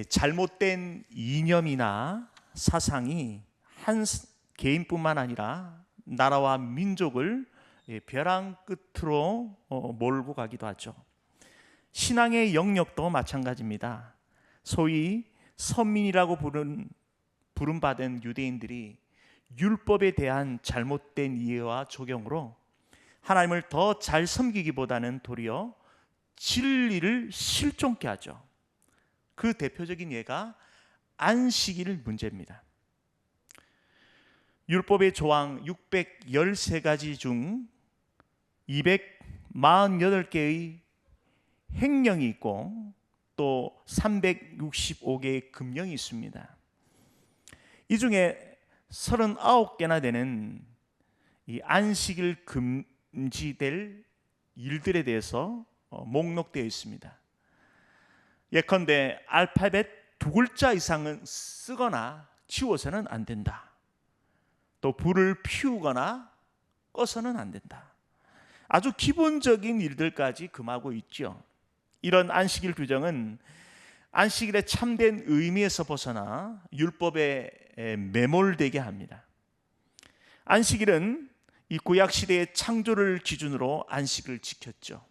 잘못된 이념이나 사상이 한 개인뿐만 아니라 나라와 민족을 벼랑 끝으로 몰고 가기도 하죠. 신앙의 영역도 마찬가지입니다. 소위 선민이라고 부름받은 유대인들이 율법에 대한 잘못된 이해와 적용으로 하나님을 더 잘 섬기기보다는 도리어 진리를 실종케 하죠. 그 대표적인 예가 안식일 문제입니다. 율법의 조항 613가지 중 248개의 행령이 있고 또 365개의 금령이 있습니다. 이 중에 39개나 되는 이 안식일 금지될 일들에 대해서 목록되어 있습니다. 예컨대 알파벳 2글자 이상은 쓰거나 지워서는 안 된다. 또 불을 피우거나 꺼서는 안 된다. 아주 기본적인 일들까지 금하고 있죠. 이런 안식일 규정은 안식일의 참된 의미에서 벗어나 율법에 매몰되게 합니다. 안식일은 이 구약 시대의 창조를 기준으로 안식을 지켰죠.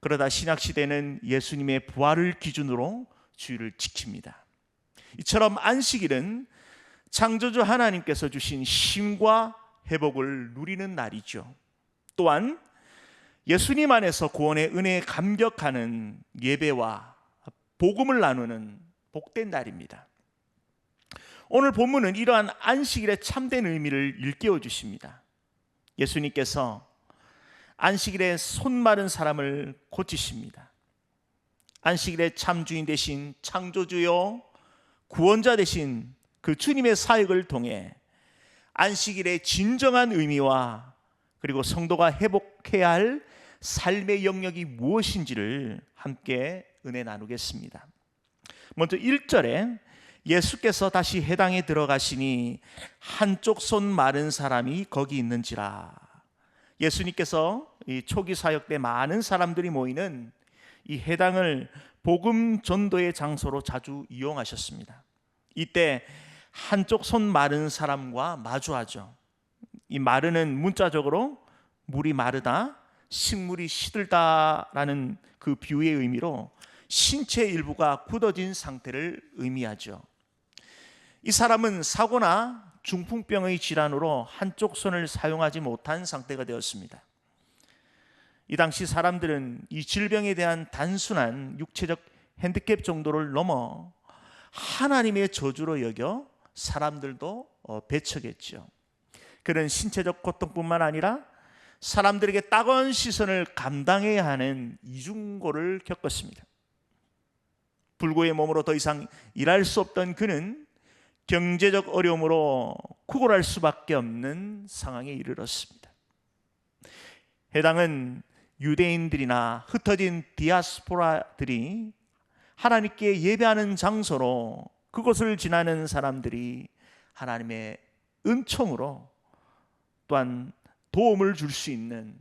그러다 신약 시대는 예수님의 부활을 기준으로 주일을 지킵니다. 이처럼 안식일은 창조주 하나님께서 주신 쉼과 회복을 누리는 날이죠. 또한 예수님 안에서 구원의 은혜에 감격하는 예배와 복음을 나누는 복된 날입니다. 오늘 본문은 이러한 안식일의 참된 의미를 일깨워 주십니다. 예수님께서 안식일에 손 마른 사람을 고치십니다. 안식일의 참주인 되신 창조주요 구원자 되신 그 주님의 사역을 통해 안식일의 진정한 의미와 그리고 성도가 회복해야 할 삶의 영역이 무엇인지를 함께 은혜 나누겠습니다. 먼저 1절에 예수께서 다시 회당에 들어가시니 한쪽 손 마른 사람이 거기 있는지라. 예수님께서 이 초기 사역 때 많은 사람들이 모이는 이 회당을 복음 전도의 장소로 자주 이용하셨습니다. 이때 한쪽 손 마른 사람과 마주하죠. 이 마르는 문자적으로 물이 마르다, 식물이 시들다라는 그 비유의 의미로 신체 일부가 굳어진 상태를 의미하죠. 이 사람은 사고나 중풍병의 질환으로 한쪽 손을 사용하지 못한 상태가 되었습니다. 이 당시 사람들은 이 질병에 대한 단순한 육체적 핸디캡 정도를 넘어 하나님의 저주로 여겨 사람들도 배척했죠. 그런 신체적 고통뿐만 아니라 사람들에게 따가운 시선을 감당해야 하는 이중고를 겪었습니다. 불구의 몸으로 더 이상 일할 수 없던 그는 경제적 어려움으로 구걸할 수밖에 없는 상황에 이르렀습니다. 해당은 유대인들이나 흩어진 디아스포라들이 하나님께 예배하는 장소로 그곳을 지나는 사람들이 하나님의 은총으로 또한 도움을 줄 수 있는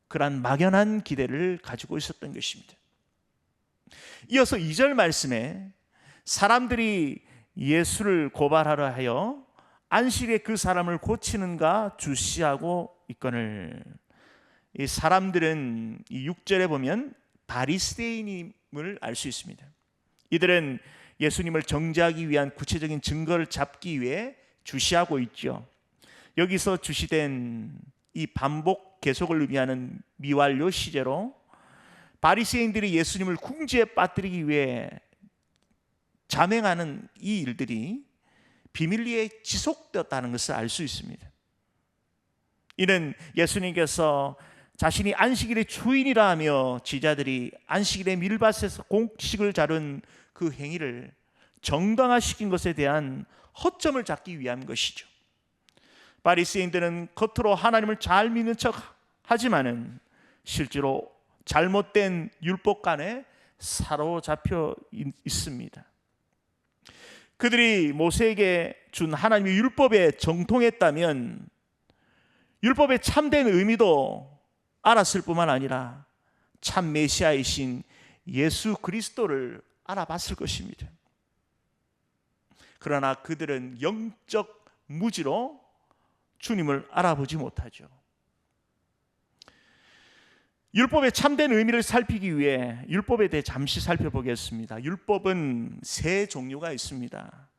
그러한 막연한 기대를 가지고 있었던 것입니다. 이어서 2절 말씀에 사람들이 예수를 고발하려 하여 안식일에 그 사람을 고치는가 주시하고 있거늘. 이 사람들은 이 6절에 보면 바리새인임을 알 수 있습니다. 이들은 예수님을 정죄하기 위한 구체적인 증거를 잡기 위해 주시하고 있죠. 여기서 주시된 이 반복 계속을 의미하는 미완료 시제로 바리새인들이 예수님을 궁지에 빠뜨리기 위해 자맹하는 이 일들이 비밀리에 지속되었다는 것을 알 수 있습니다. 이는 예수님께서 자신이 안식일의 주인이라 하며 제자들이 안식일의 밀밭에서 곡식을 자른 그 행위를 정당화시킨 것에 대한 허점을 잡기 위한 것이죠. 바리새인들은 겉으로 하나님을 잘 믿는 척 하지만은 실제로 잘못된 율법관에 사로잡혀 있습니다. 그들이 모세에게 준 하나님의 율법에 정통했다면 율법의 참된 의미도 알았을 뿐만 아니라 참 메시아이신 예수 그리스도를 알아봤을 것입니다. 그러나 그들은 영적 무지로 주님을 알아보지 못하죠. 율법의 참된 의미를 살피기 위해 율법에 대해 잠시 살펴보겠습니다. 율법은 세 종류가 있습니다.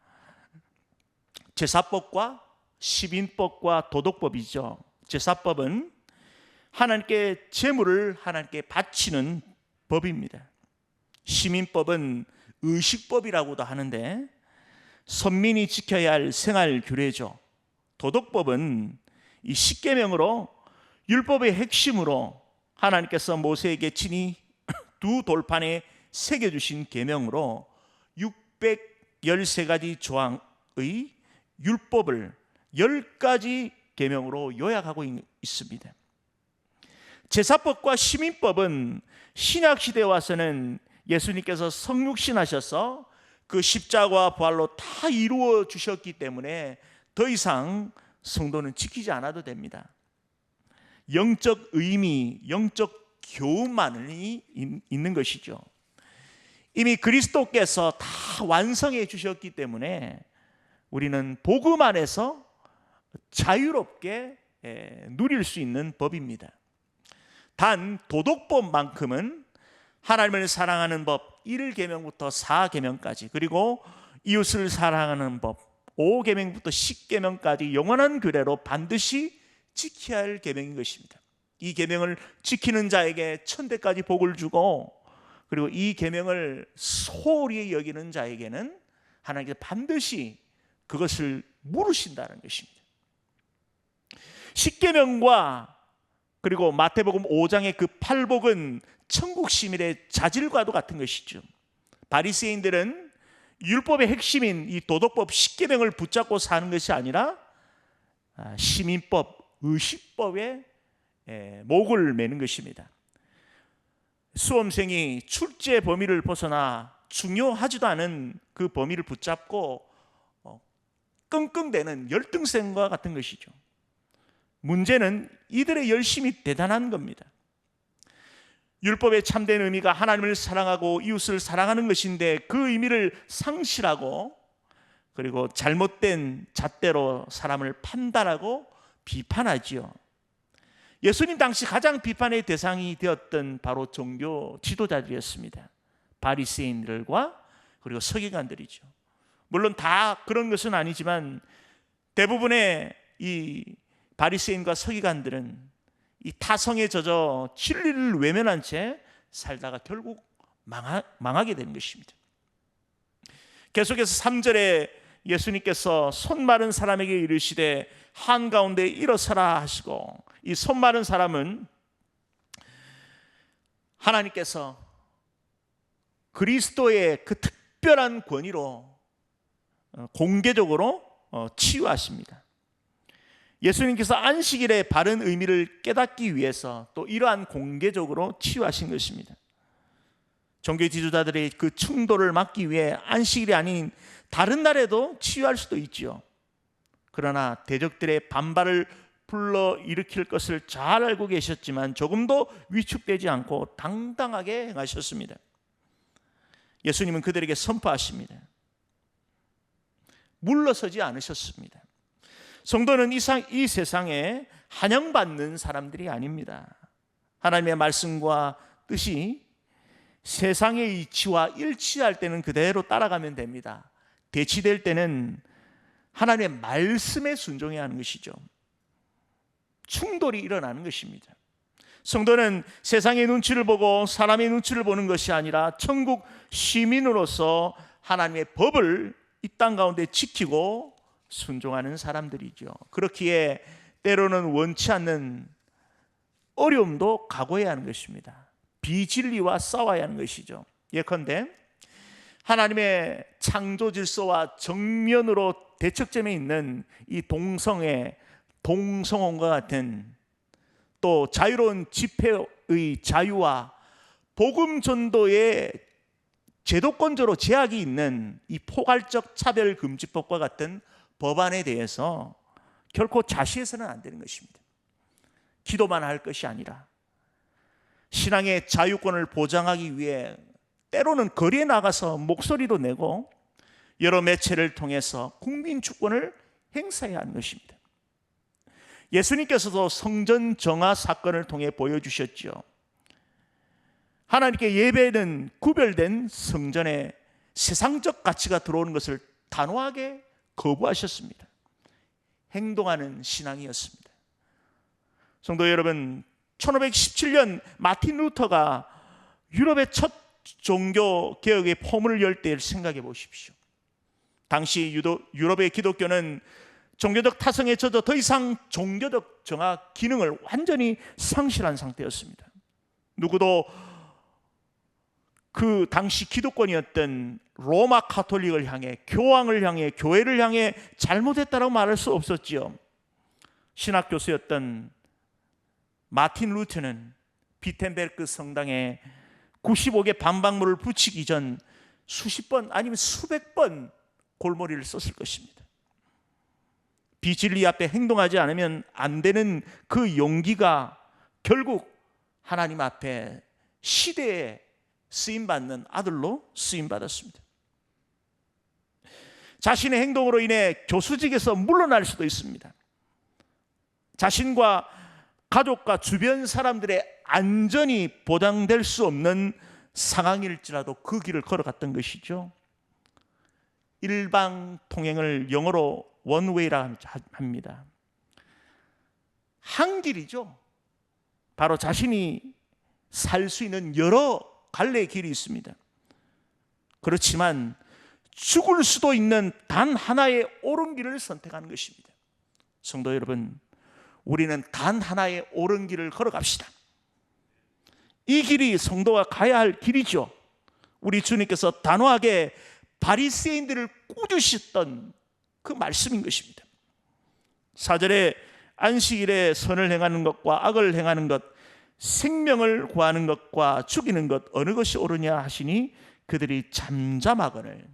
제사법과 시빈법과 도덕법이죠. 제사법은 하나님께 제물을 하나님께 바치는 법입니다. 시민법은 의식법이라고도 하는데 선민이 지켜야 할 생활 규례죠. 도덕법은 이 십계명으로 율법의 핵심으로 하나님께서 모세에게 친히 두 돌판에 새겨주신 계명으로 613가지 조항의 율법을 10가지 계명으로 요약하고 있습니다. 제사법과 시민법은 신약시대에 와서는 예수님께서 성육신하셔서 그 십자가와 부활로 다 이루어 주셨기 때문에 더 이상 성도는 지키지 않아도 됩니다. 영적 의미, 영적 교훈만이 있는 것이죠. 이미 그리스도께서 다 완성해 주셨기 때문에 우리는 복음 안에서 자유롭게 누릴 수 있는 법입니다. 단 도덕법만큼은 하나님을 사랑하는 법 1계명부터 4계명까지, 그리고 이웃을 사랑하는 법 5계명부터 10계명까지 영원한 규례로 반드시 지켜야 할 계명인 것입니다. 이 계명을 지키는 자에게 천대까지 복을 주고, 그리고 이 계명을 소홀히 여기는 자에게는 하나님께서 반드시 그것을 물으신다는 것입니다. 10계명과 그리고 마태복음 5장의 그 팔복은 천국 시민의 자질과도 같은 것이죠. 바리새인들은 율법의 핵심인 이 도덕법 10계명을 붙잡고 사는 것이 아니라 시민법, 의식법에 목을 매는 것입니다. 수험생이 출제 범위를 벗어나 중요하지도 않은 그 범위를 붙잡고 끙끙대는 열등생과 같은 것이죠. 문제는 이들의 열심이 대단한 겁니다. 율법의 참된 의미가 하나님을 사랑하고 이웃을 사랑하는 것인데 그 의미를 상실하고, 그리고 잘못된 잣대로 사람을 판단하고 비판하지요. 예수님 당시 가장 비판의 대상이 되었던 바로 종교 지도자들이었습니다. 바리새인들과 그리고 서기관들이죠. 물론 다 그런 것은 아니지만 대부분의 이 바리새인과 서기관들은 이 타성에 젖어 진리를 외면한 채 살다가 결국 망하게 되는 것입니다. 계속해서 3절에 예수님께서 손 마른 사람에게 이르시되 한가운데 일어서라 하시고, 이 손 마른 사람은 하나님께서 그리스도의 그 특별한 권위로 공개적으로 치유하십니다. 예수님께서 안식일의 바른 의미를 깨닫기 위해서 또 이러한 공개적으로 치유하신 것입니다. 종교 지도자들의 그 충돌을 막기 위해 안식일이 아닌 다른 날에도 치유할 수도 있지요. 그러나 대적들의 반발을 불러일으킬 것을 잘 알고 계셨지만 조금도 위축되지 않고 당당하게 행하셨습니다. 예수님은 그들에게 선포하십니다. 물러서지 않으셨습니다. 성도는 이 세상에 환영받는 사람들이 아닙니다. 하나님의 말씀과 뜻이 세상의 이치와 일치할 때는 그대로 따라가면 됩니다. 대치될 때는 하나님의 말씀에 순종해야 하는 것이죠. 충돌이 일어나는 것입니다. 성도는 세상의 눈치를 보고 사람의 눈치를 보는 것이 아니라 천국 시민으로서 하나님의 법을 이 땅 가운데 지키고 순종하는 사람들이죠. 그렇기에 때로는 원치 않는 어려움도 각오해야 하는 것입니다. 비진리와 싸워야 하는 것이죠. 예컨대 하나님의 창조 질서와 정면으로 대척점에 있는 이 동성애, 동성혼과 같은, 또 자유로운 집회의 자유와 복음 전도의 제도권적으로 제약이 있는 이 포괄적 차별금지법과 같은 법안에 대해서 결코 자시해서는 안 되는 것입니다. 기도만 할 것이 아니라 신앙의 자유권을 보장하기 위해 때로는 거리에 나가서 목소리도 내고 여러 매체를 통해서 국민 주권을 행사해야 하는 것입니다. 예수님께서도 성전 정화 사건을 통해 보여주셨죠. 하나님께 예배는 구별된 성전에 세상적 가치가 들어오는 것을 단호하게 거부하셨습니다. 행동하는 신앙이었습니다. 성도 여러분, 1517년 마틴 루터가 유럽의 첫 종교 개혁의 포문을 열 때를 생각해 보십시오. 당시 유럽의 기독교는 종교적 타성에 젖어 더 이상 종교적 정화 기능을 완전히 상실한 상태였습니다. 누구도 그 당시 기득권이었던 로마 카톨릭을 향해, 교황을 향해, 교회를 향해 잘못했다라고 말할 수 없었지요. 신학 교수였던 마틴 루터는 비텐베르크 성당에 95개 반박물을 붙이기 전 수십 번 아니면 수백 번 골머리를 썼을 것입니다. 비진리 앞에 행동하지 않으면 안 되는 그 용기가 결국 하나님 앞에 시대에 쓰임받는 아들로 쓰임받았습니다. 자신의 행동으로 인해 교수직에서 물러날 수도 있습니다. 자신과 가족과 주변 사람들의 안전이 보장될 수 없는 상황일지라도 그 길을 걸어갔던 것이죠. 일방 통행을 영어로 원웨이라 합니다. 한 길이죠. 바로 자신이 살 수 있는 여러 갈래의 길이 있습니다. 그렇지만 죽을 수도 있는 단 하나의 옳은 길을 선택하는 것입니다. 성도 여러분, 우리는 단 하나의 옳은 길을 걸어갑시다. 이 길이 성도가 가야 할 길이죠. 우리 주님께서 단호하게 바리새인들을 꾸짖으셨던 그 말씀인 것입니다. 4절에 안식일에 선을 행하는 것과 악을 행하는 것, 생명을 구하는 것과 죽이는 것 어느 것이 옳으냐 하시니 그들이 잠잠하거늘.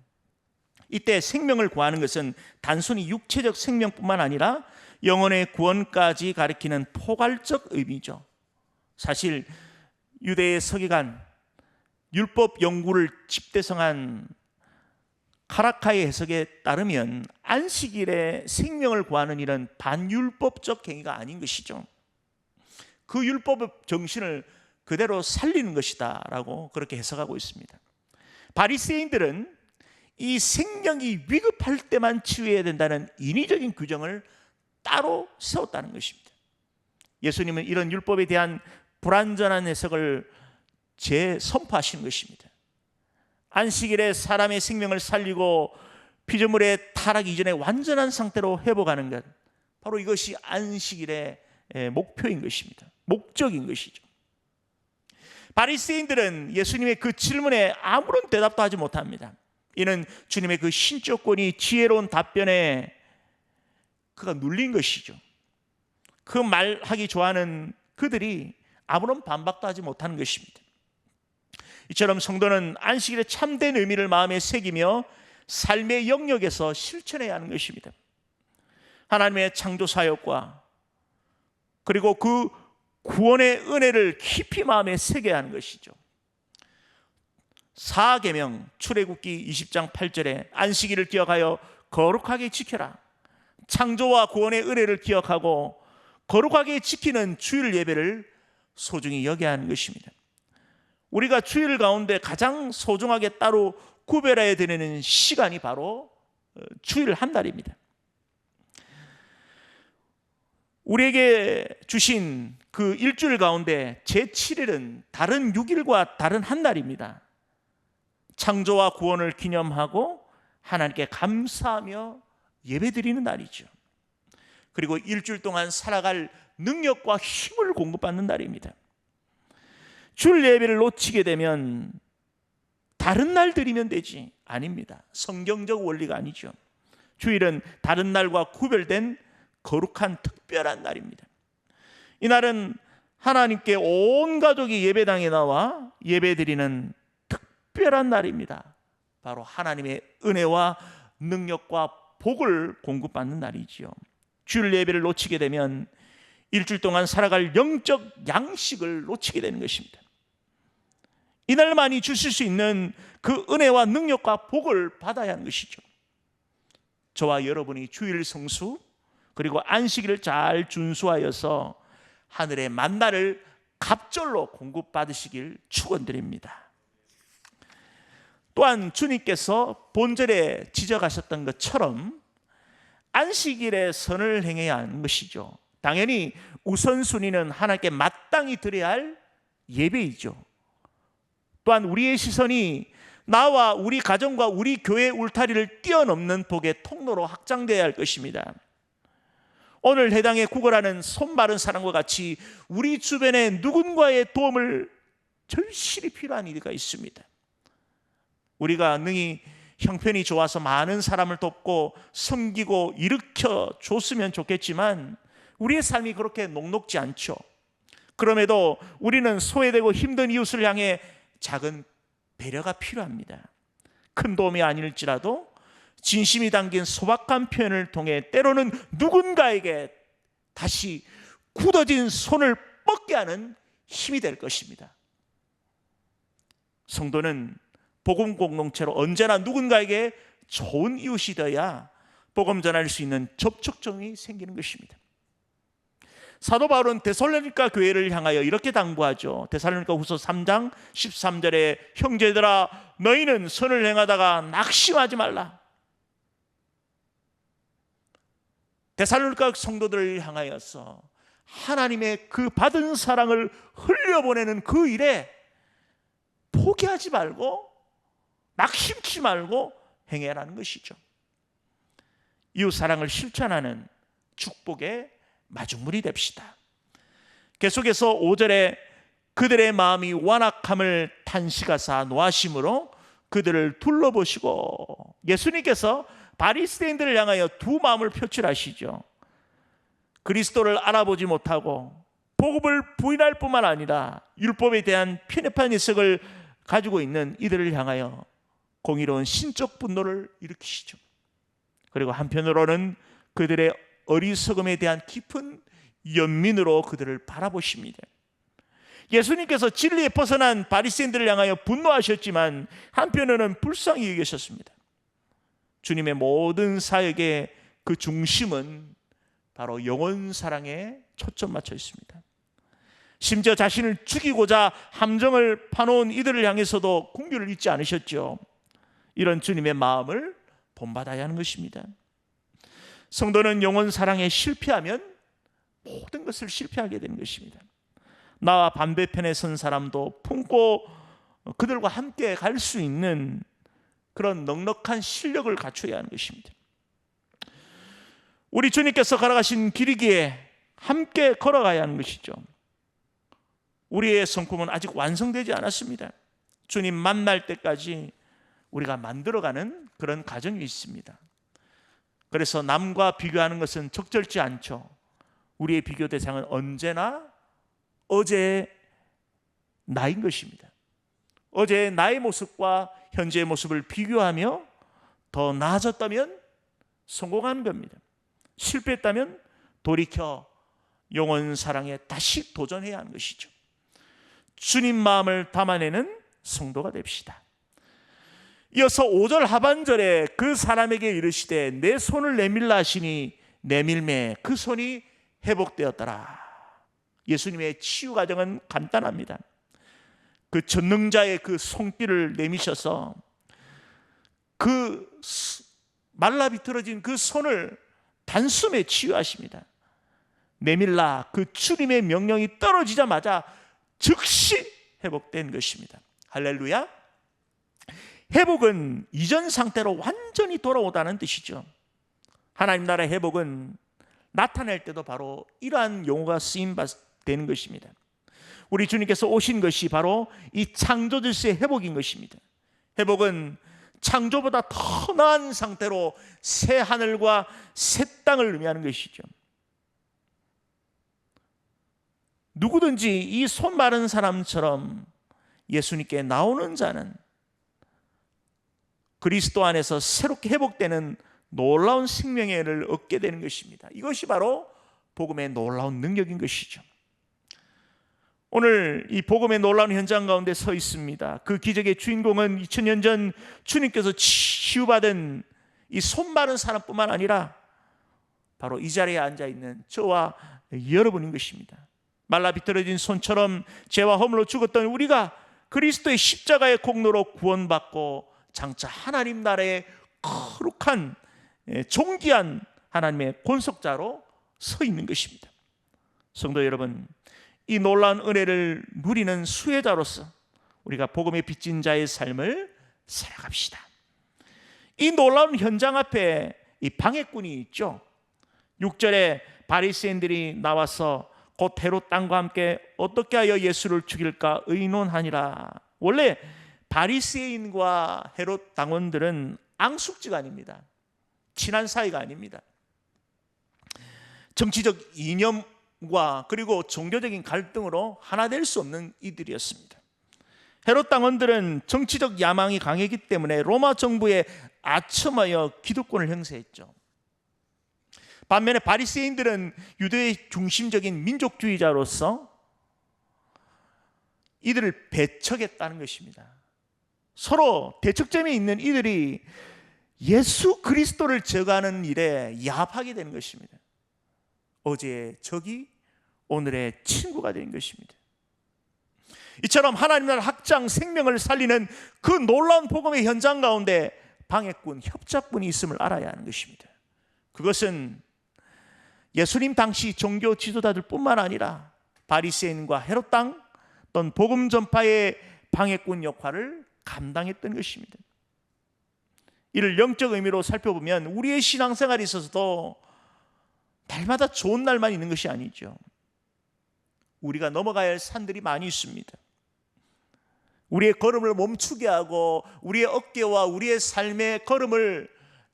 이때 생명을 구하는 것은 단순히 육체적 생명뿐만 아니라 영혼의 구원까지 가리키는 포괄적 의미죠. 사실 유대의 서기관, 율법 연구를 집대성한 카라카의 해석에 따르면 안식일에 생명을 구하는 일은 반율법적 행위가 아닌 것이죠. 그 율법의 정신을 그대로 살리는 것이다 라고 그렇게 해석하고 있습니다. 바리새인들은 이 생명이 위급할 때만 치유해야 된다는 인위적인 규정을 따로 세웠다는 것입니다. 예수님은 이런 율법에 대한 불완전한 해석을 재선포하신 것입니다. 안식일에 사람의 생명을 살리고 피조물의 타락 이전에 완전한 상태로 회복하는 것, 바로 이것이 안식일의 목표인 것입니다. 목적인 것이죠. 바리새인들은 예수님의 그 질문에 아무런 대답도 하지 못합니다. 이는 주님의 그 신적 권위, 지혜로운 답변에 그가 눌린 것이죠. 그 말하기 좋아하는 그들이 아무런 반박도 하지 못하는 것입니다. 이처럼 성도는 안식일의 참된 의미를 마음에 새기며 삶의 영역에서 실천해야 하는 것입니다. 하나님의 창조 사역과 그리고 그 구원의 은혜를 깊이 마음에 새겨야 하는 것이죠. 4계명 출애굽기 20장 8절에 안식일을 기억하여 거룩하게 지켜라. 창조와 구원의 은혜를 기억하고 거룩하게 지키는 주일 예배를 소중히 여겨야 하는 것입니다. 우리가 주일 가운데 가장 소중하게 따로 구별해야 되는 시간이 바로 주일 한 날입니다. 우리에게 주신 그 일주일 가운데 제7일은 다른 6일과 다른 한 날입니다. 창조와 구원을 기념하고 하나님께 감사하며 예배드리는 날이죠. 그리고 일주일 동안 살아갈 능력과 힘을 공급받는 날입니다. 주일 예배를 놓치게 되면 다른 날 드리면 되지, 아닙니다. 성경적 원리가 아니죠. 주일은 다른 날과 구별된 거룩한 특별한 날입니다. 이 날은 하나님께 온 가족이 예배당에 나와 예배드리는 특별한 날입니다. 바로 하나님의 은혜와 능력과 복을 공급받는 날이지요. 주일 예배를 놓치게 되면 일주일 동안 살아갈 영적 양식을 놓치게 되는 것입니다. 이날만이 주실 수 있는 그 은혜와 능력과 복을 받아야 하는 것이죠. 저와 여러분이 주일 성수 그리고 안식일을 잘 준수하여서 하늘의 만나를 갑절로 공급받으시길 축원드립니다. 또한 주님께서 본절에 지적하셨던 것처럼 안식일에 선을 행해야 하는 것이죠. 당연히 우선순위는 하나님께 마땅히 드려야 할 예배이죠. 또한 우리의 시선이 나와 우리 가정과 우리 교회 울타리를 뛰어넘는 복의 통로로 확장되어야 할 것입니다. 오늘 해당에 구걸하는 손마른 사람과 같이 우리 주변에 누군가의 도움을 절실히 필요한 이가 있습니다. 우리가 능히 형편이 좋아서 많은 사람을 돕고 섬기고 일으켜 줬으면 좋겠지만 우리의 삶이 그렇게 녹록지 않죠. 그럼에도 우리는 소외되고 힘든 이웃을 향해 작은 배려가 필요합니다. 큰 도움이 아닐지라도 진심이 담긴 소박한 표현을 통해 때로는 누군가에게 다시 굳어진 손을 뻗게 하는 힘이 될 것입니다. 성도는 복음 공동체로 언제나 누군가에게 좋은 이웃이 되어야 복음 전할 수 있는 접촉점이 생기는 것입니다. 사도 바울은 데살로니가 교회를 향하여 이렇게 당부하죠. 데살로니가 후서 3장 13절에 형제들아 너희는 선을 행하다가 낙심하지 말라. 데살로니가 성도들을 향하여서 하나님의 그 받은 사랑을 흘려보내는 그 일에 포기하지 말고 낙심치 말고 행해라는 것이죠. 이웃 사랑을 실천하는 축복의 마중물이 됩시다. 계속해서 5절에 그들의 마음이 완악함을 탄식하사 노하심으로 그들을 둘러보시고, 예수님께서 바리새인들을 향하여 두 마음을 표출하시죠. 그리스도를 알아보지 못하고 복음을 부인할 뿐만 아니라 율법에 대한 편협한 해석을 가지고 있는 이들을 향하여 공의로운 신적 분노를 일으키시죠. 그리고 한편으로는 그들의 어리석음에 대한 깊은 연민으로 그들을 바라보십니다. 예수님께서 진리에 벗어난 바리새인들을 향하여 분노하셨지만 한편으로는 불쌍히 여기셨습니다. 주님의 모든 사역의 그 중심은 바로 영혼 사랑에 초점 맞춰 있습니다. 심지어 자신을 죽이고자 함정을 파놓은 이들을 향해서도 긍휼을 잊지 않으셨죠. 이런 주님의 마음을 본받아야 하는 것입니다. 성도는 영혼 사랑에 실패하면 모든 것을 실패하게 되는 것입니다. 나와 반대편에 선 사람도 품고 그들과 함께 갈 수 있는 그런 넉넉한 실력을 갖춰야 하는 것입니다. 우리 주님께서 걸어가신 길이기에 함께 걸어가야 하는 것이죠. 우리의 성품은 아직 완성되지 않았습니다. 주님 만날 때까지 우리가 만들어가는 그런 과정이 있습니다. 그래서 남과 비교하는 것은 적절치 않죠. 우리의 비교 대상은 언제나 어제의 나인 것입니다. 어제의 나의 모습과 현재의 모습을 비교하며 더 나아졌다면 성공하는 겁니다. 실패했다면 돌이켜 영혼 사랑에 다시 도전해야 하는 것이죠. 주님 마음을 담아내는 성도가 됩시다. 이어서 5절 하반절에 그 사람에게 이르시되 내 손을 내밀라 하시니 내밀매 그 손이 회복되었더라. 예수님의 치유 과정은 간단합니다. 그 전능자의 그 손길을 내미셔서 그 말라 비틀어진 그 손을 단숨에 치유하십니다. 내밀라 그 주님의 명령이 떨어지자마자 즉시 회복된 것입니다. 할렐루야. 회복은 이전 상태로 완전히 돌아오다는 뜻이죠. 하나님 나라의 회복은 나타낼 때도 바로 이러한 용어가 쓰임되는 것입니다. 우리 주님께서 오신 것이 바로 이 창조 질서의 회복인 것입니다. 회복은 창조보다 더 나은 상태로 새 하늘과 새 땅을 의미하는 것이죠. 누구든지 이 손 마른 사람처럼 예수님께 나오는 자는 그리스도 안에서 새롭게 회복되는 놀라운 생명의 은혜를 얻게 되는 것입니다. 이것이 바로 복음의 놀라운 능력인 것이죠. 오늘 이 복음의 놀라운 현장 가운데 서 있습니다. 그 기적의 주인공은 2000년 전 주님께서 치유받은 이 손 마른 사람뿐만 아니라 바로 이 자리에 앉아있는 저와 여러분인 것입니다. 말라 비틀어진 손처럼 죄와 허물로 죽었던 우리가 그리스도의 십자가의 공로로 구원받고 장차 하나님 나라의 거룩한 존귀한 하나님의 권속자로 서 있는 것입니다. 성도 여러분, 이 놀라운 은혜를 누리는 수혜자로서 우리가 복음에 빚진 자의 삶을 살아갑시다. 이 놀라운 현장 앞에 이 방해꾼이 있죠. 6절에 바리새인들이 나와서 곧 헤롯 땅과 함께 어떻게 하여 예수를 죽일까 의논하니라. 원래 바리새인과 헤롯 당원들은 앙숙지간입니다. 친한 사이가 아닙니다. 정치적 이념과 그리고 종교적인 갈등으로 하나 될 수 없는 이들이었습니다. 헤롯 당원들은 정치적 야망이 강했기 때문에 로마 정부에 아첨하여 기득권을 행사했죠. 반면에 바리새인들은 유대의 중심적인 민족주의자로서 이들을 배척했다는 것입니다. 서로 대척점에 있는 이들이 예수 그리스도를 저가하는 일에 야합하게 되는 것입니다. 어제의 적이 오늘의 친구가 된 것입니다. 이처럼 하나님 나라 확장 생명을 살리는 그 놀라운 복음의 현장 가운데 방해꾼, 협작꾼이 있음을 알아야 하는 것입니다. 그것은 예수님 당시 종교 지도자들 뿐만 아니라 바리새인과 헤롯 땅 또는 복음 전파의 방해꾼 역할을 감당했던 것입니다. 이를 영적 의미로 살펴보면 우리의 신앙생활에 있어서도 날마다 좋은 날만 있는 것이 아니죠. 우리가 넘어가야 할 산들이 많이 있습니다. 우리의 걸음을 멈추게 하고 우리의 어깨와 우리의 삶의 걸음을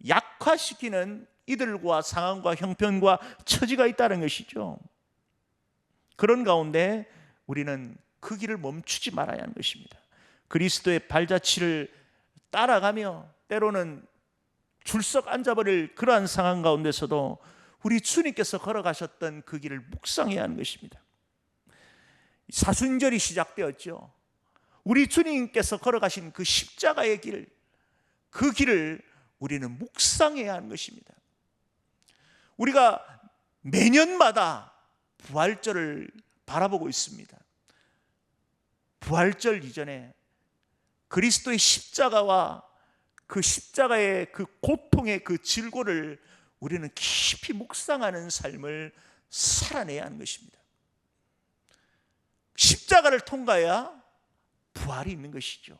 약화시키는 이들과 상황과 형편과 처지가 있다는 것이죠. 그런 가운데 우리는 그 길을 멈추지 말아야 하는 것입니다. 그리스도의 발자취를 따라가며 때로는 줄석 앉아버릴 그러한 상황 가운데서도 우리 주님께서 걸어가셨던 그 길을 묵상해야 하는 것입니다. 사순절이 시작되었죠. 우리 주님께서 걸어가신 그 십자가의 길, 그 길을 우리는 묵상해야 하는 것입니다. 우리가 매년마다 부활절을 바라보고 있습니다. 부활절 이전에 그리스도의 십자가와 그 십자가의 그 고통의 그 질고를 우리는 깊이 묵상하는 삶을 살아내야 하는 것입니다. 십자가를 통과해야 부활이 있는 것이죠.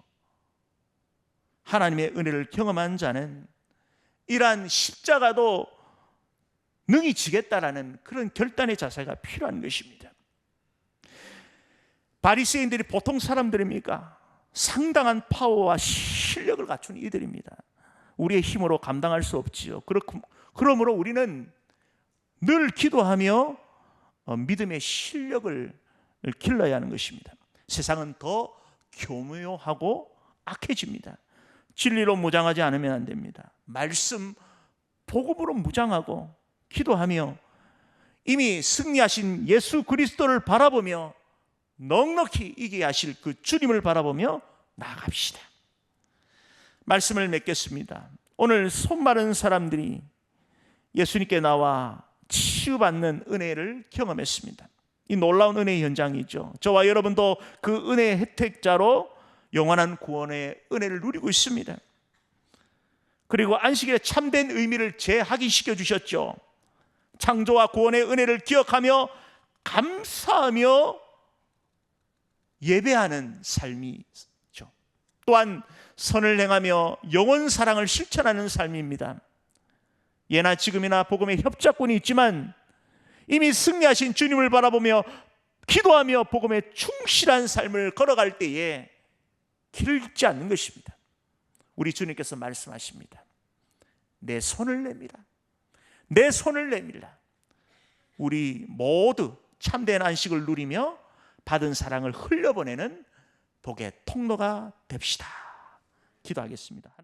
하나님의 은혜를 경험한 자는 이러한 십자가도 능히 지겠다라는 그런 결단의 자세가 필요한 것입니다. 바리새인들이 보통 사람들입니까? 상당한 파워와 실력을 갖춘 이들입니다. 우리의 힘으로 감당할 수 없지요. 그러므로 우리는 늘 기도하며 믿음의 실력을 길러야 하는 것입니다. 세상은 더 교묘하고 악해집니다. 진리로 무장하지 않으면 안 됩니다. 말씀, 복음으로 무장하고 기도하며 이미 승리하신 예수 그리스도를 바라보며 넉넉히 이기게 하실 그 주님을 바라보며 나아갑시다. 말씀을 맺겠습니다. 오늘 손 마른 사람들이 예수님께 나와 치유받는 은혜를 경험했습니다. 이 놀라운 은혜의 현장이죠. 저와 여러분도 그 은혜의 혜택자로 영원한 구원의 은혜를 누리고 있습니다. 그리고 안식일의 참된 의미를 재확인시켜 주셨죠. 창조와 구원의 은혜를 기억하며 감사하며 예배하는 삶이죠. 또한 선을 행하며 영원 사랑을 실천하는 삶입니다. 예나 지금이나 복음의 협작권이 있지만 이미 승리하신 주님을 바라보며 기도하며 복음의 충실한 삶을 걸어갈 때에 길을 잃지 않는 것입니다. 우리 주님께서 말씀하십니다. 내 손을 내밀라. 내 손을 내밀라. 우리 모두 참된 안식을 누리며 받은 사랑을 흘려보내는 복의 통로가 됩시다. 기도하겠습니다.